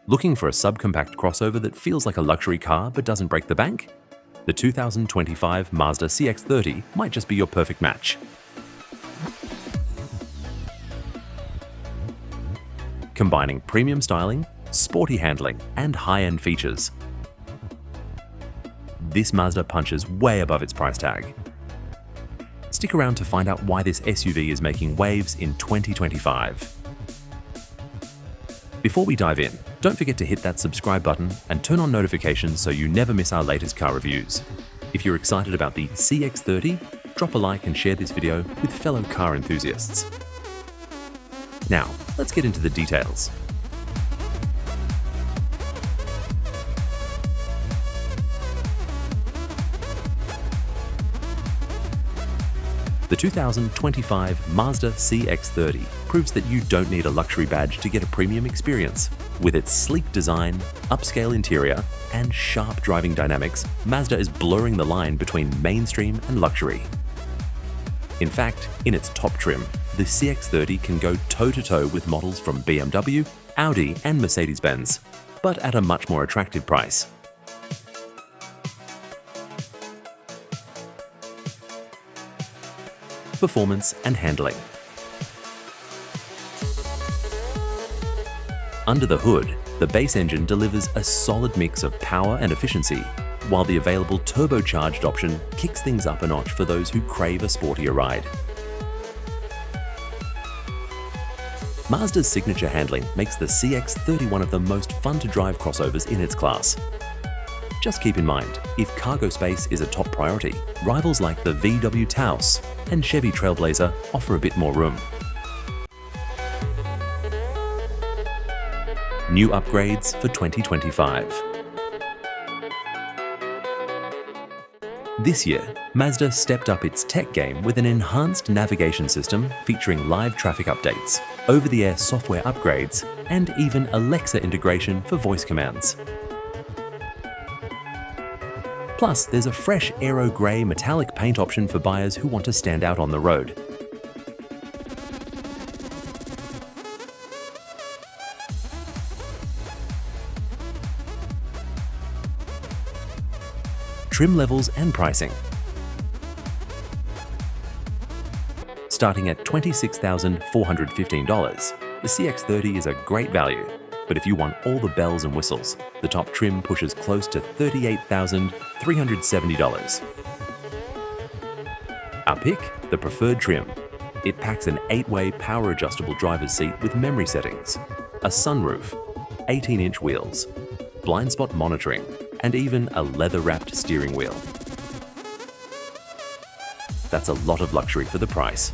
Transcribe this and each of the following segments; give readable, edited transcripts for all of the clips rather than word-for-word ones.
Looking for a subcompact crossover that feels like a luxury car but doesn't break the bank? The 2025 Mazda CX-30 might just be your perfect match. Combining premium styling, sporty handling, and high-end features, this Mazda punches way above its price tag. Stick around to find out why this SUV is making waves in 2025. Before we dive in, don't forget to hit that subscribe button and turn on notifications so you never miss our latest car reviews. If you're excited about the CX-30, drop a like and share this video with fellow car enthusiasts. Now, let's get into the details. The 2025 Mazda CX-30 proves that you don't need a luxury badge to get a premium experience. With its sleek design, upscale interior, and sharp driving dynamics, Mazda is blurring the line between mainstream and luxury. In fact, in its top trim, the CX-30 can go toe-to-toe with models from BMW, Audi, and Mercedes-Benz, but at a much more attractive price. Performance and handling. Under the hood, the base engine delivers a solid mix of power and efficiency, while the available turbocharged option kicks things up a notch for those who crave a sportier ride. Mazda's signature handling makes the CX-30 one of the most fun-to-drive crossovers in its class. Just keep in mind, if cargo space is a top priority, rivals like the VW Taos and Chevy Trailblazer offer a bit more room. New upgrades for 2025. This year, Mazda stepped up its tech game with an enhanced navigation system featuring live traffic updates, over-the-air software upgrades, and even Alexa integration for voice commands. Plus, there's a fresh aero grey metallic paint option for buyers who want to stand out on the road. Trim levels and pricing. Starting at $26,415, the CX-30 is a great value. But if you want all the bells and whistles, the top trim pushes close to $38,370. Our pick, the preferred trim. It packs an 8-way power-adjustable driver's seat with memory settings, a sunroof, 18-inch wheels, blind spot monitoring, and even a leather-wrapped steering wheel. That's a lot of luxury for the price.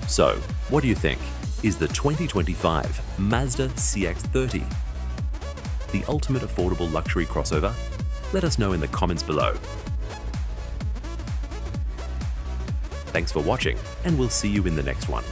So, what do you think? Is the 2025 Mazda CX-30 the ultimate affordable luxury crossover? Let us know in the comments below. Thanks for watching, and we'll see you in the next one.